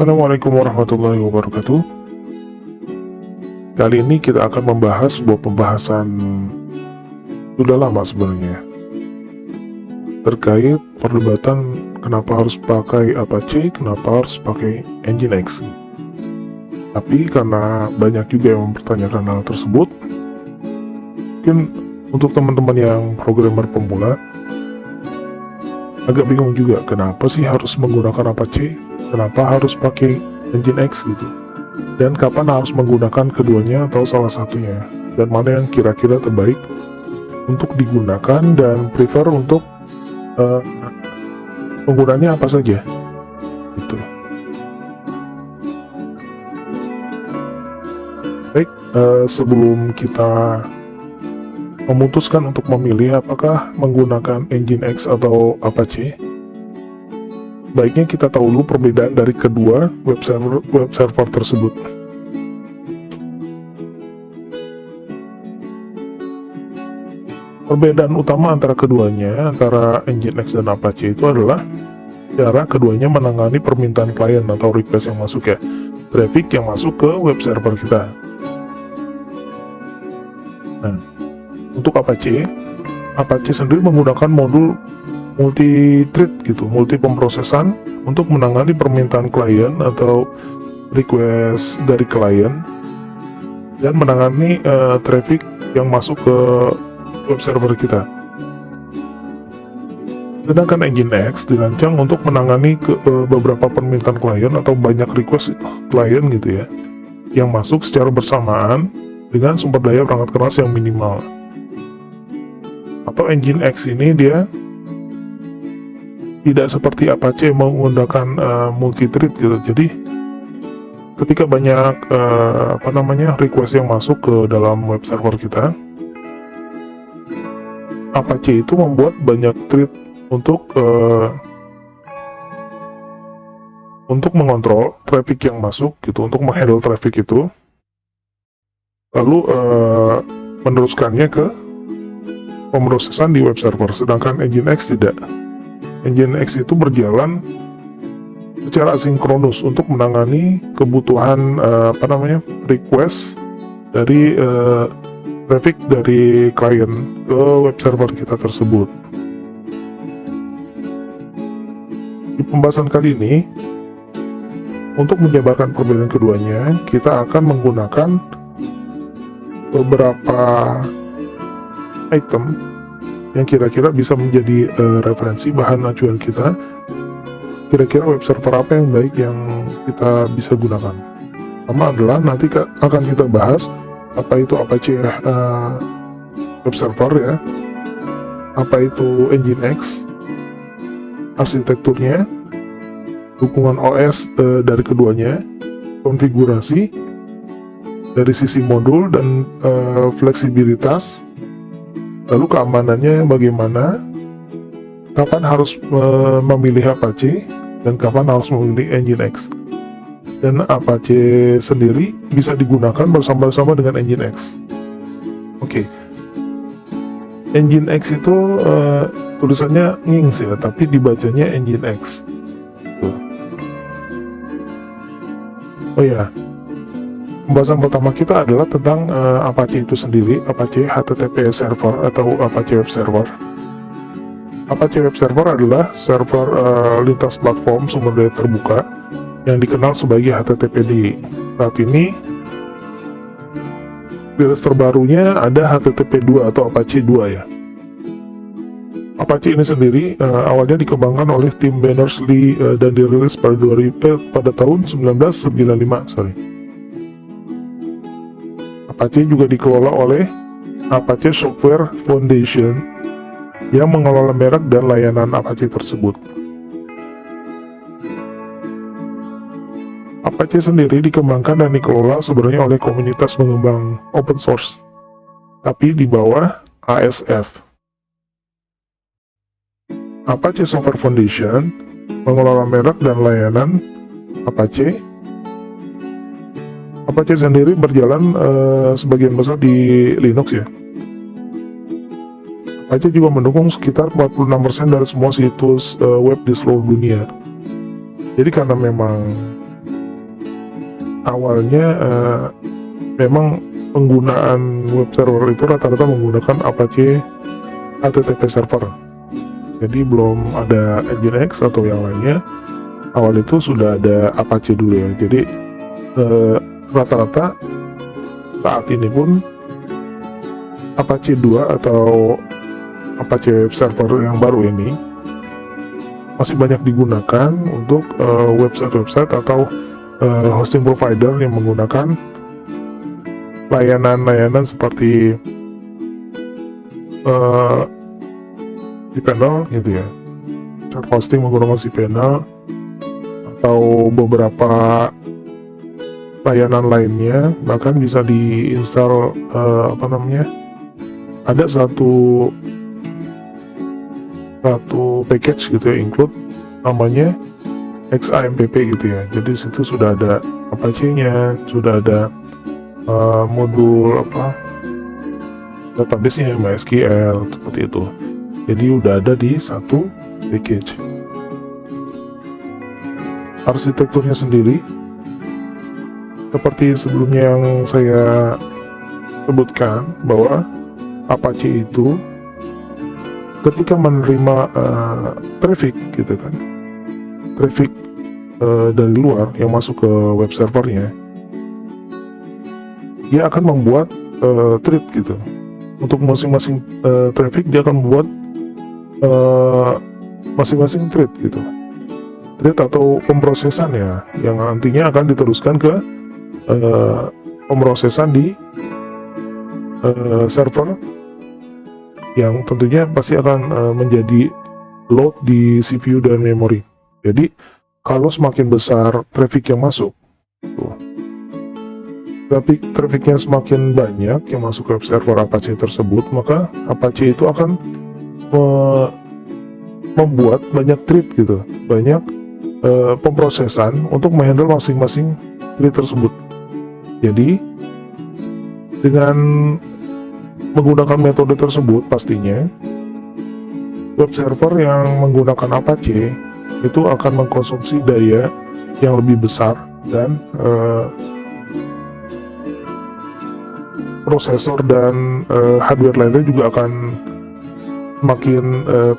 Assalamualaikum warahmatullahi wabarakatuh. Kali ini kita akan membahas sebuah pembahasan sudah lama sebenarnya, terkait perdebatan kenapa harus pakai Apache, kenapa harus pakai Nginx. Tapi karena banyak juga yang mempertanyakan hal tersebut, mungkin untuk teman-teman yang programmer pemula agak bingung juga kenapa sih harus menggunakan Apache, kenapa harus pakai Nginx gitu, dan kapan harus menggunakan keduanya atau salah satunya, dan mana yang kira-kira terbaik untuk digunakan dan prefer untuk penggunanya apa saja gitu. Baik, sebelum kita memutuskan untuk memilih apakah menggunakan Nginx atau Apache, baiknya kita tahu dulu perbedaan dari kedua web server tersebut. Perbedaan utama antara keduanya, antara Nginx dan Apache, itu adalah cara keduanya menangani permintaan klien atau request yang masuk ya, traffic yang masuk ke web server kita. Nah, untuk Apache sendiri menggunakan modul multi-thread gitu, multi pemrosesan untuk menangani permintaan klien atau request dari klien dan menangani traffic yang masuk ke web server kita. Sedangkan Nginx dirancang untuk menangani beberapa permintaan klien atau banyak request klien gitu ya, yang masuk secara bersamaan dengan sumber daya perangkat keras yang minimal. Atau Nginx ini dia tidak seperti Apache menggunakan multi-thread gitu. Jadi ketika banyak request yang masuk ke dalam web server kita, Apache itu membuat banyak thread untuk mengontrol traffic yang masuk gitu, untuk menghandle traffic itu, lalu meneruskannya ke pemrosesan di web server. Sedangkan Nginx tidak. Nginx itu berjalan secara asinkronus untuk menangani kebutuhan request dari traffic dari klien ke web server kita tersebut. Di pembahasan kali ini, untuk menjabarkan perbedaan keduanya, kita akan menggunakan beberapa item yang kira-kira bisa menjadi referensi bahan acuan kita. Kira-kira web server apa yang baik yang kita bisa gunakan. Pertama adalah nanti akan kita bahas apa itu Apache web server ya, apa itu Nginx, arsitekturnya, dukungan OS dari keduanya, konfigurasi dari sisi modul dan fleksibilitas, lalu keamanannya bagaimana, kapan harus memilih Apache, dan kapan harus memilih Nginx. Dan Apache sendiri bisa digunakan bersama-sama dengan Nginx. Oke. Nginx itu tulisannya Nginx ya, tapi dibacanya Nginx. Oh ya, pembahasan pertama kita adalah tentang Apache itu sendiri, Apache HTTPS Server atau Apache Web Server. Apache Web Server adalah server lintas platform sumber daya terbuka yang dikenal sebagai HTTPD. Saat ini, rilis terbarunya ada HTTP 2 atau Apache 2 ya. Apache ini sendiri awalnya dikembangkan oleh tim Berners-Lee dan dirilis pada tahun 1995. Apache juga dikelola oleh Apache Software Foundation yang mengelola merek dan layanan Apache tersebut. Apache sendiri dikembangkan dan dikelola sebenarnya oleh komunitas pengembang open source, tapi di bawah ASF. Apache Software Foundation mengelola merek dan layanan Apache. Apache sendiri berjalan sebagian besar di Linux ya. Apache juga mendukung sekitar 46% dari semua situs web di seluruh dunia. Jadi karena memang awalnya memang penggunaan web server itu rata-rata menggunakan Apache HTTP server. Jadi belum ada Nginx atau yang lainnya. Awal itu sudah ada Apache dulu ya. Jadi rata-rata saat ini pun Apache 2 atau Apache web server yang baru ini masih banyak digunakan untuk website-website atau hosting provider yang menggunakan layanan-layanan seperti cPanel gitu ya, chat hosting menggunakan cPanel atau beberapa layanan lainnya. Bahkan bisa diinstal ada satu package gitu ya, include namanya XAMPP gitu ya. Jadi situ sudah ada Apache-nya, sudah ada modul database-nya MySQL seperti itu. Jadi udah ada di satu package. Arsitekturnya sendiri seperti sebelumnya yang saya sebutkan, bahwa Apache itu ketika menerima traffic gitu kan, traffic dari luar yang masuk ke web servernya, dia akan membuat thread gitu. Untuk masing-masing traffic dia akan membuat masing-masing thread gitu, thread atau pemrosesan ya, yang nantinya akan diteruskan ke pemrosesan di server yang tentunya pasti akan menjadi load di CPU dan memori. Jadi kalau semakin besar traffic yang masuk, trafficnya semakin banyak yang masuk ke server Apache tersebut, maka Apache itu akan membuat banyak thread gitu, banyak pemrosesan untuk menghandle masing-masing thread tersebut. Jadi dengan menggunakan metode tersebut, pastinya web server yang menggunakan Apache itu akan mengkonsumsi daya yang lebih besar, dan prosesor dan hardware lainnya juga akan semakin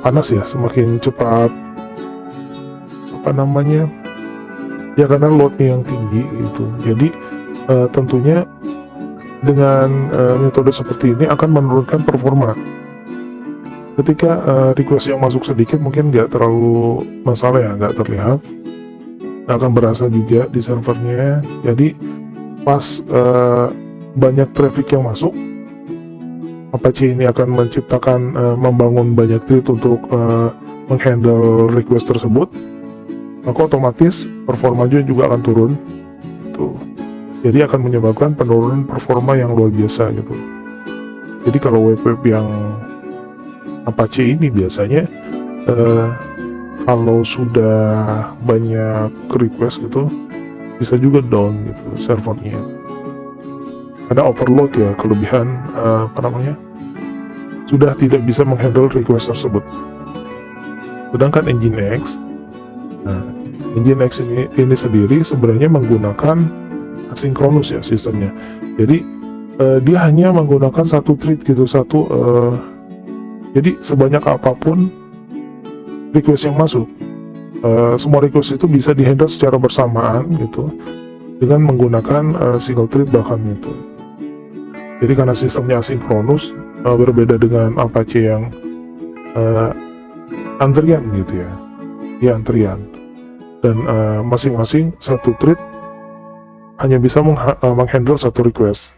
panas ya, semakin cepat ya, karena loadnya yang tinggi itu. Jadi tentunya dengan metode seperti ini akan menurunkan performa. Ketika request yang masuk sedikit mungkin nggak terlalu masalah ya, nggak terlihat, nggak akan berasa juga di servernya. Jadi pas banyak traffic yang masuk, Apache ini akan menciptakan membangun banyak thread untuk menghandle request tersebut, maka otomatis performa juga akan turun tuh. Jadi akan menyebabkan penurunan performa yang luar biasa gitu. Jadi kalau web-web yang Apache ini biasanya kalau sudah banyak request gitu bisa juga down gitu servernya. Ada overload ya, kelebihan sudah tidak bisa menghandle request tersebut. Sedangkan Nginx, Nginx ini sendiri sebenarnya menggunakan asinkronus ya sistemnya. Jadi dia hanya menggunakan satu thread gitu, jadi sebanyak apapun request yang masuk, semua request itu bisa dihandle secara bersamaan gitu dengan menggunakan single thread bahkan gitu. Jadi karena sistemnya asinkronus, berbeda dengan Apache yang antrian gitu ya, dia antrian, dan masing-masing satu thread hanya bisa menghandle satu request.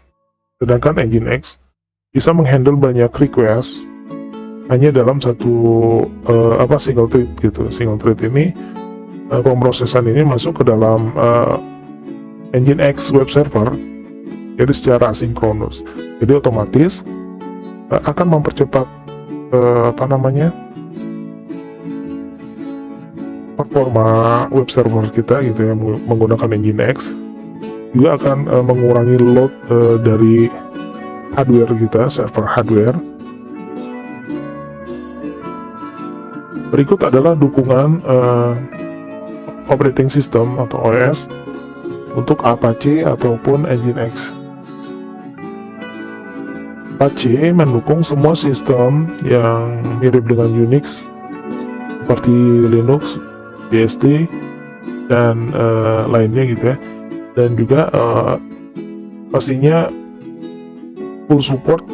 Sedangkan Nginx bisa menghandle banyak request hanya dalam satu single thread gitu. Single thread ini pemrosesan ini masuk ke dalam Nginx web server, jadi secara asinkronus. Jadi otomatis akan mempercepat performa web server kita gitu ya, menggunakan Nginx. Juga akan mengurangi load dari hardware kita, server hardware. Berikut adalah dukungan operating system atau OS untuk Apache ataupun Nginx. Apache mendukung semua sistem yang mirip dengan Unix seperti Linux, BSD, dan lainnya gitu ya. Dan juga pastinya full support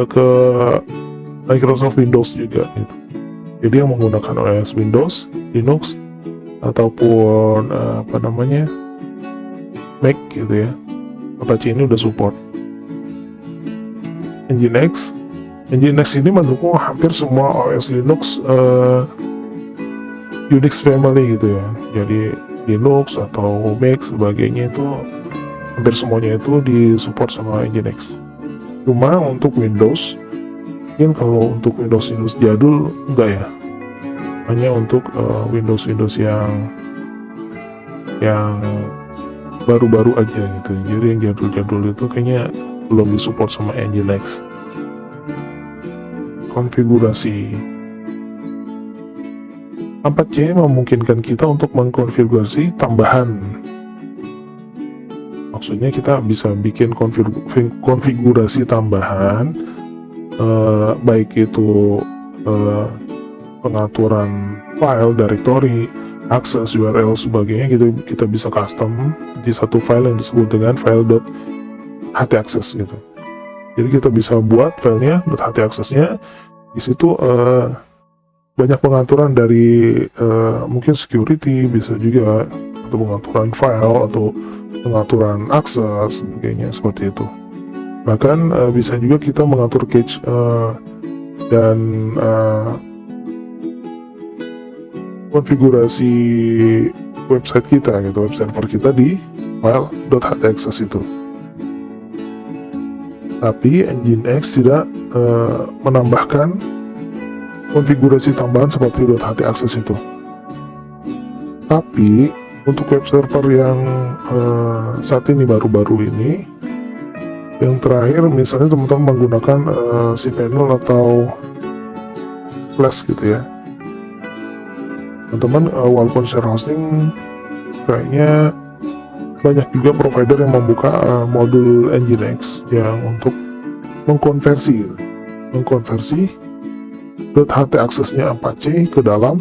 ke Microsoft Windows juga gitu. Jadi yang menggunakan OS Windows, Linux, ataupun Mac gitu ya, Apache ini udah support. Nginx ini mendukung hampir semua OS Linux Unix family gitu ya. Jadi Linux atau Mac sebagainya itu hampir semuanya itu disupport sama Nginx. Cuma untuk Windows, mungkin kalau untuk Windows jadul enggak ya, hanya untuk Windows yang baru-baru aja gitu. Jadi yang jadul-jadul itu kayaknya belum disupport sama Nginx. Konfigurasi Apache memungkinkan kita untuk mengkonfigurasi tambahan. Maksudnya kita bisa bikin konfigurasi tambahan, baik itu pengaturan file, directory, akses, URL, sebagainya gitu. Kita bisa custom di satu file yang disebut dengan file.htaccess gitu. Jadi kita bisa buat filenya .htaccess-nya, di situ banyak pengaturan dari mungkin security, bisa juga atau pengaturan file atau pengaturan akses, sebagainya seperti itu. Bahkan bisa juga kita mengatur cache dan konfigurasi website kita gitu, web server kita di file.htaccess itu. Tapi Nginx tidak menambahkan konfigurasi tambahan seperti .htaccess itu. Tapi untuk web server yang saat ini baru-baru ini, yang terakhir misalnya teman-teman menggunakan cPanel atau Flash gitu ya, teman-teman walaupun share hosting, kayaknya banyak juga provider yang membuka modul Nginx yang untuk mengkonversi .htaccess-nya Apache ke dalam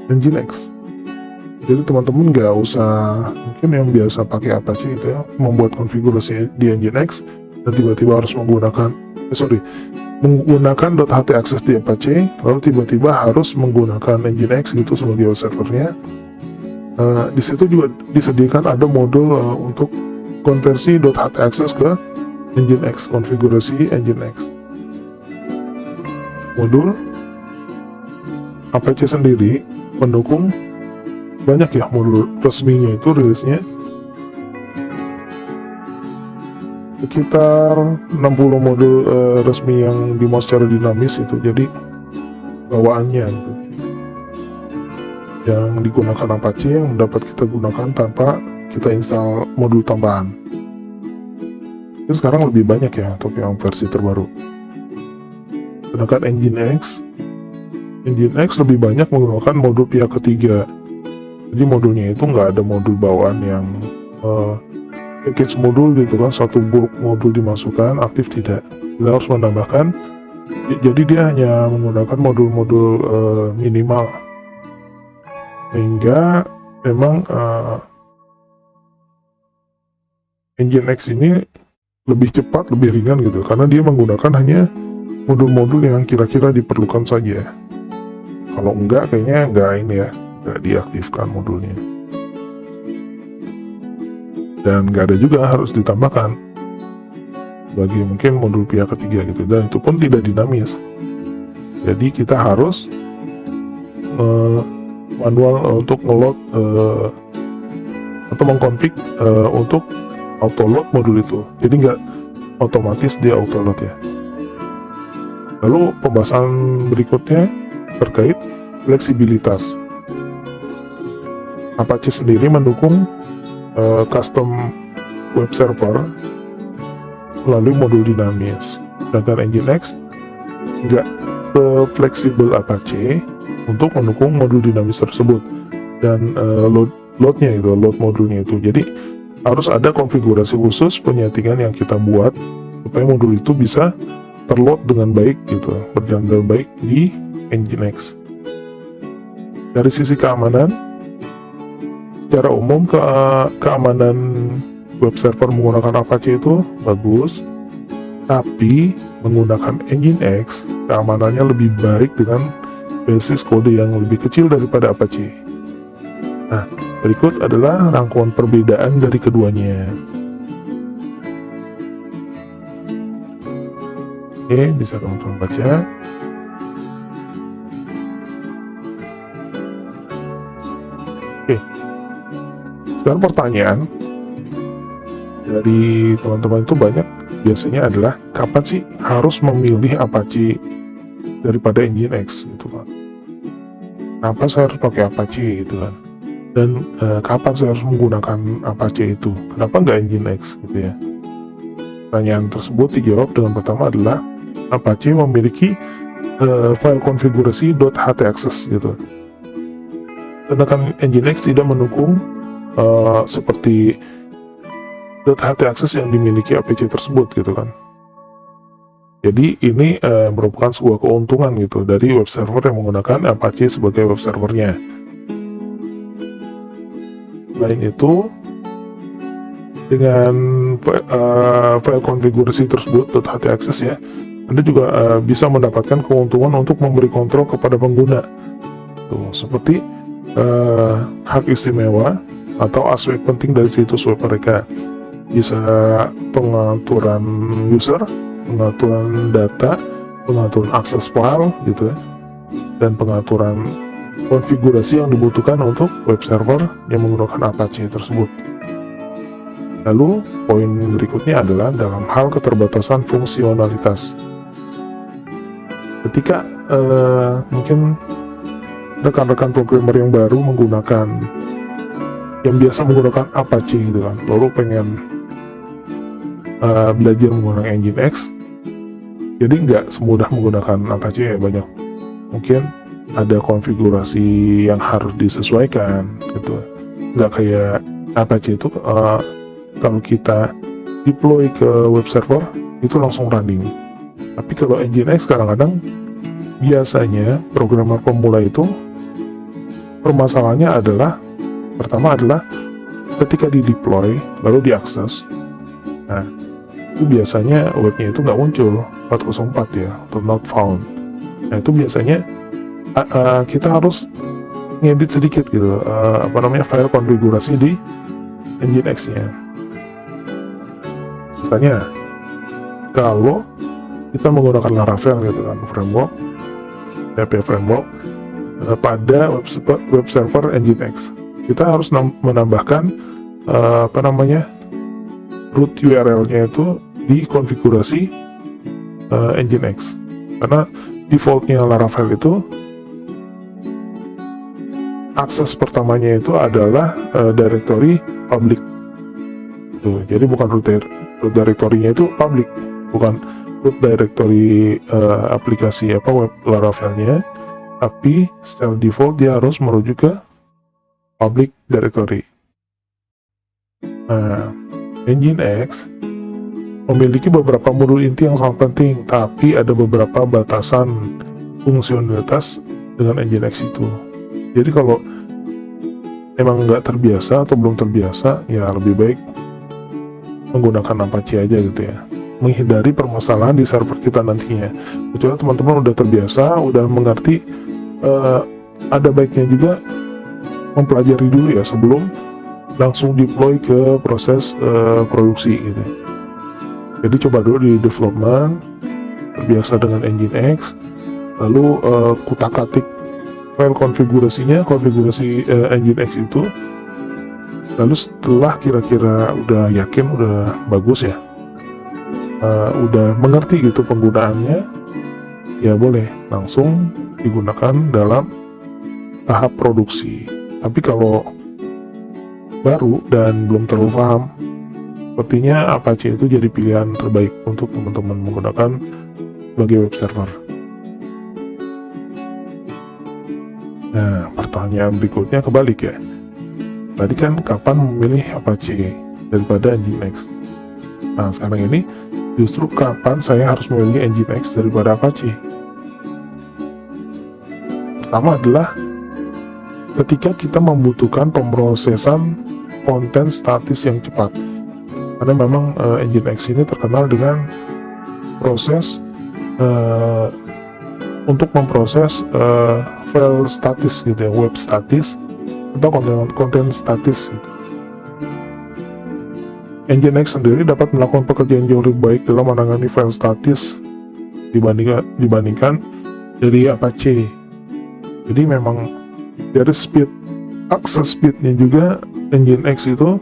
Nginx. Jadi teman-teman nggak usah, mungkin yang biasa pakai Apache itu ya, membuat konfigurasi di Nginx dan tiba-tiba harus menggunakan .htaccess di Apache, lalu tiba-tiba harus menggunakan Nginx gitu sebagai web servernya. Di situ juga disediakan ada modul untuk konversi .htaccess ke Nginx, konfigurasi Nginx. Modul Apache sendiri mendukung banyak ya modul resminya, itu rilisnya sekitar 60 modul resmi yang dimuat secara dinamis itu, jadi bawaannya gitu, yang digunakan Apache yang dapat kita gunakan tanpa kita install modul tambahan. Itu sekarang lebih banyak ya untuk yang versi terbaru. Sedangkan Nginx lebih banyak menggunakan modul pihak ketiga. Jadi modulnya itu nggak ada modul bawaan yang package modul gitu kan, satu bulk modul dimasukkan, aktif tidak. Kita harus menambahkan, jadi dia hanya menggunakan modul-modul minimal, sehingga memang Nginx ini lebih cepat, lebih ringan gitu, karena dia menggunakan hanya modul-modul yang kira-kira diperlukan saja. Kalau enggak, kayaknya nggak diaktifkan modulnya. Dan nggak ada juga harus ditambahkan bagi mungkin modul pihak ketiga gitu, dan itu pun tidak dinamis. Jadi kita harus manual untuk ngeload atau mengkonfig untuk auto load modul itu, jadi nggak otomatis dia auto load ya. Lalu pembahasan berikutnya terkait fleksibilitas. Apache sendiri mendukung custom web server melalui modul dinamis, sedangkan Nginx nggak se-fleksibel Apache untuk mendukung modul dinamis tersebut dan load modulnya itu. Jadi harus ada konfigurasi khusus penyetingan yang kita buat supaya modul itu bisa terload dengan baik gitu, berjalan dengan baik di Nginx. Dari sisi keamanan, secara umum keamanan web server menggunakan Apache itu bagus, tapi menggunakan Nginx keamanannya lebih baik dengan basis kode yang lebih kecil daripada Apache. Nah, berikut adalah rangkuman perbedaan dari keduanya. Oke, bisa teman-teman baca. Oke, sekarang pertanyaan dari teman-teman itu banyak biasanya adalah kapan sih harus memilih Apache daripada Nginx gitu kan? Kenapa saya harus pakai Apache gitu kan? Dan kapan saya harus menggunakan Apache itu? Kenapa nggak Nginx gitu ya? Pertanyaan tersebut dijawab dengan pertama adalah Apache memiliki file konfigurasi .htaccess gitu. Sedangkan Nginx tidak mendukung seperti .htaccess yang dimiliki Apache tersebut gitu kan. Jadi ini merupakan sebuah keuntungan gitu dari web server yang menggunakan Apache sebagai web servernya. Selain itu, dengan file konfigurasi tersebut .htaccess ya, Anda juga bisa mendapatkan keuntungan untuk memberi kontrol kepada pengguna. Tuh, seperti hak istimewa atau aspek penting dari situs web mereka. Bisa pengaturan user, pengaturan data, pengaturan akses file gitu ya, dan pengaturan konfigurasi yang dibutuhkan untuk web server yang menggunakan Apache tersebut. Lalu poin berikutnya adalah dalam hal keterbatasan fungsionalitas. Ketika mungkin rekan-rekan programmer yang baru yang biasa menggunakan Apache gitu kan, lalu pengen belajar menggunakan Nginx, jadi nggak semudah menggunakan Apache ya, banyak mungkin ada konfigurasi yang harus disesuaikan gitu. Nggak kayak Apache itu kalau kita deploy ke web server itu langsung running. Tapi kalau Nginx kadang-kadang biasanya programmer pemula itu permasalahannya adalah pertama adalah ketika di deploy lalu diakses, nah itu biasanya webnya itu nggak muncul 404 ya, atau not found. Nah itu biasanya kita harus ngedit sedikit gitu file konfigurasi di Nginx nya. Misalnya kalau kita menggunakan Laravel gitu kan, framework PHP framework pada web server Nginx, kita harus menambahkan root URL-nya itu di konfigurasi Nginx, karena defaultnya Laravel itu akses pertamanya itu adalah directory public. Tuh, jadi bukan root directory-nya itu public, bukan root directory aplikasi web Laravel-nya, tapi secara default dia harus merujuk ke public directory. Nah, Nginx memiliki beberapa modul inti yang sangat penting, tapi ada beberapa batasan fungsionalitas dengan Nginx itu. Jadi kalau emang nggak terbiasa atau belum terbiasa, ya lebih baik menggunakan Apache aja gitu ya, menghindari permasalahan di server kita nantinya. Kecuali teman-teman udah terbiasa, udah mengerti, ada baiknya juga mempelajari dulu ya sebelum langsung deploy ke proses produksi gitu. Jadi coba dulu di development, terbiasa dengan Nginx, lalu kutak-atik file konfigurasi Nginx itu. Lalu setelah kira-kira udah yakin, udah bagus ya, udah mengerti gitu penggunaannya, ya boleh langsung digunakan dalam tahap produksi. Tapi kalau baru dan belum terlalu paham, sepertinya Apache itu jadi pilihan terbaik untuk teman-teman menggunakan sebagai web server. Nah, pertanyaan berikutnya kebalik ya. Tadi kan kapan memilih Apache? daripada Nginx. Nah, sekarang ini justru kapan saya harus memilih Nginx daripada Apache? Pertama adalah ketika kita membutuhkan pemrosesan konten statis yang cepat, karena memang Nginx ini terkenal dengan proses untuk memproses file statis gitu ya, web statis atau konten statis gitu. Nginx sendiri dapat melakukan pekerjaan jauh lebih baik dalam menangani file statis dibandingkan dari Apache. Jadi memang dari akses speednya juga Nginx itu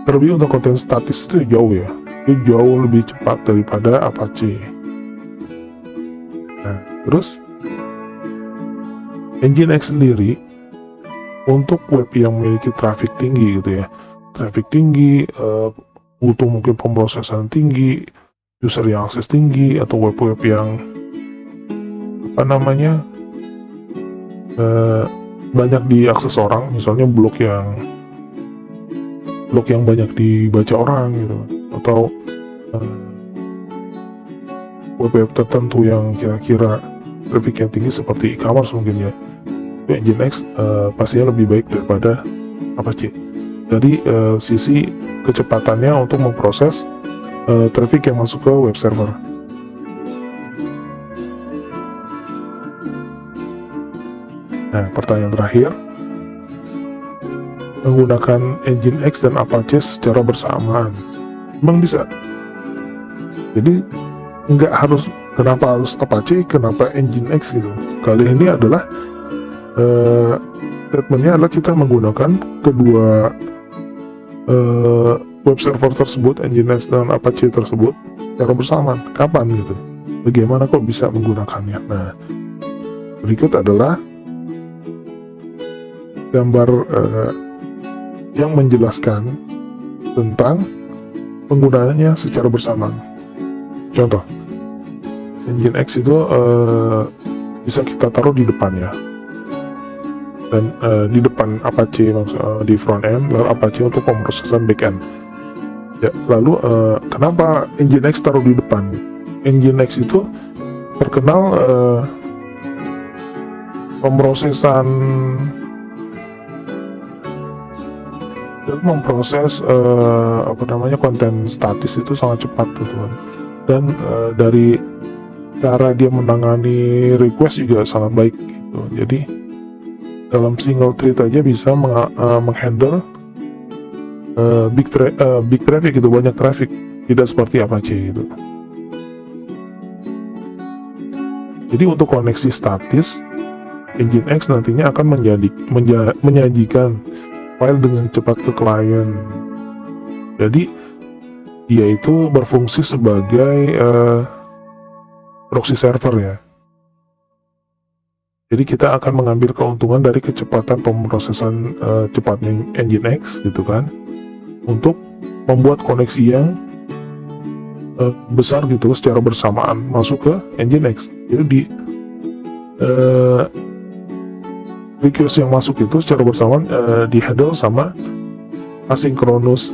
terlebih untuk konten statis itu jauh ya, itu jauh lebih cepat daripada Apache. Nah, terus Nginx sendiri untuk web yang memiliki traffic tinggi gitu ya, traffic tinggi, butuh mungkin pemrosesan tinggi, user yang akses tinggi, atau web-web yang banyak diakses orang, misalnya blog yang banyak dibaca orang gitu, atau web-web tertentu yang kira-kira traffic yang tinggi seperti e-commerce mungkin ya, Nginx pastinya lebih baik daripada Apache dari sisi kecepatannya untuk memproses traffic yang masuk ke web server. Nah, pertanyaan terakhir, menggunakan Nginx dan Apache secara bersamaan, memang bisa? Jadi nggak harus, kenapa harus Apache, kenapa Nginx gitu. Kali ini adalah statementnya adalah kita menggunakan kedua web server tersebut, Nginx dan Apache tersebut secara bersamaan. Kapan gitu? Bagaimana kok bisa menggunakannya? Nah, berikut adalah gambar yang menjelaskan tentang penggunaannya secara bersamaan. Contoh, Nginx itu bisa kita taruh di depannya, dan di depan Apache di front end, lalu Apache untuk pemrosesan back end. Ya, lalu kenapa Nginx taruh di depan? Nginx itu terkenal pemrosesan memproses konten statis itu sangat cepat gitu kan, dan dari cara dia menangani request juga sangat baik gitu. Jadi dalam single thread aja bisa menghandle big traffic gitu, banyak traffic, tidak seperti Apache gitu. Jadi untuk koneksi statis, Nginx nantinya akan menyajikan file dengan cepat ke klien. Jadi dia itu berfungsi sebagai proxy server ya. Jadi kita akan mengambil keuntungan dari kecepatan pemrosesan cepatnya Nginx gitu kan, untuk membuat koneksi yang besar gitu secara bersamaan masuk ke Nginx. Jadi di request yang masuk itu secara bersamaan di-handle sama asinkronus,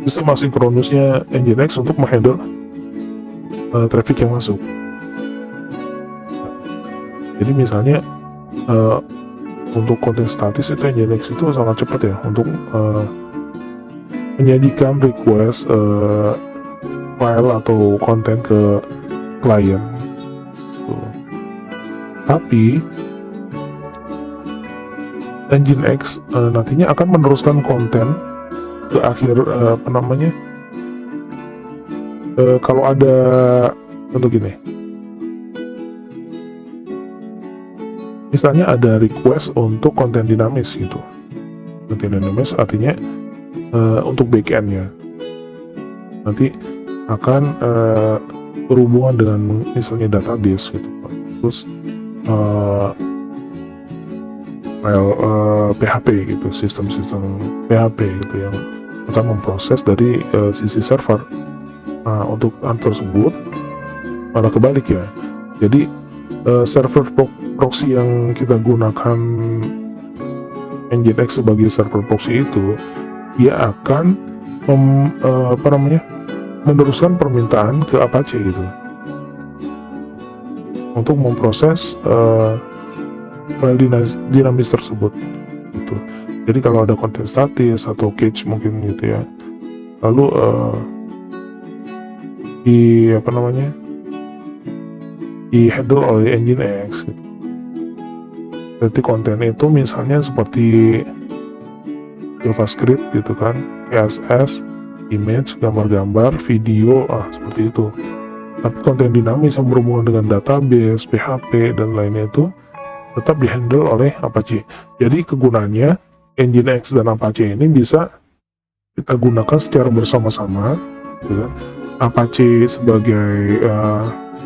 sistem asinkronusnya Nginx untuk menghandle traffic yang masuk. Jadi misalnya untuk konten statis itu Nginx itu sangat cepat ya untuk menyajikan request file atau konten ke klien. Tapi Nginx nantinya akan meneruskan konten ke akhir kalau ada contoh gini, misalnya ada request untuk konten dinamis gitu. Konten dinamis artinya untuk backend-nya nanti akan berhubungan dengan misalnya database gitu, terus file PHP gitu, sistem-sistem PHP gitu yang akan memproses dari sisi server. Nah, untuk hal tersebut malah kebalik ya. Jadi server proxy yang kita gunakan Nginx sebagai server proxy itu, dia akan meneruskan permintaan ke Apache gitu untuk memproses file dinamis tersebut gitu. Jadi kalau ada konten statis atau cache mungkin gitu ya, lalu di handle oleh Nginx gitu. Berarti konten itu misalnya seperti JavaScript gitu kan, CSS, image, gambar-gambar, video, seperti itu. Tapi konten dinamis yang berhubungan dengan database, PHP, dan lainnya itu tetap dihandle oleh Apache. Jadi kegunaannya Nginx dan Apache ini bisa kita gunakan secara bersama-sama gitu kan. Apache sebagai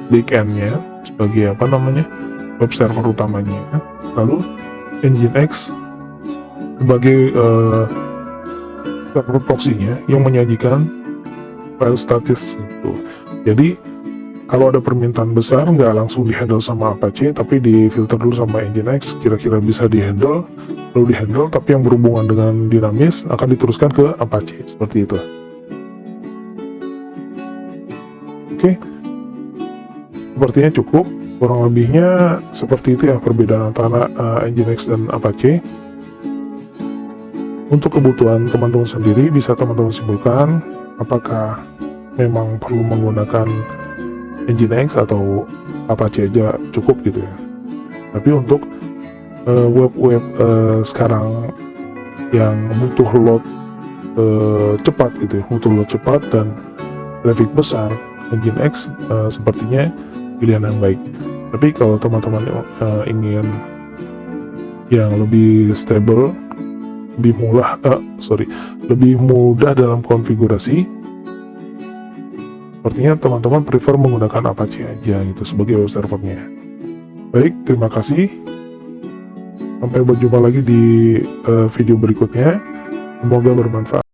backend-nya, sebagai web server utamanya, lalu Nginx sebagai server proxy-nya yang menyajikan file statis itu. Jadi kalau ada permintaan besar nggak langsung dihandle sama Apache, tapi difilter dulu sama Nginx, kira-kira bisa dihandle, lalu dihandle, tapi yang berhubungan dengan dinamis akan diteruskan ke Apache, seperti itu. Oke, sepertinya cukup. Kurang lebihnya seperti itu ya perbedaan antara Nginx dan Apache. Untuk kebutuhan teman-teman sendiri, bisa teman-teman simpulkan apakah memang perlu menggunakan Nginx atau Apache aja cukup gitu ya. Tapi untuk web-web sekarang yang butuh load cepat gitu ya, butuh load cepat dan traffic besar, Nginx sepertinya pilihan yang baik. Tapi kalau teman-teman ingin yang lebih stable, lebih mudah dalam konfigurasi, sepertinya teman-teman prefer menggunakan Apache aja gitu sebagai web servernya. Baik, terima kasih. Sampai berjumpa lagi di video berikutnya. Semoga bermanfaat.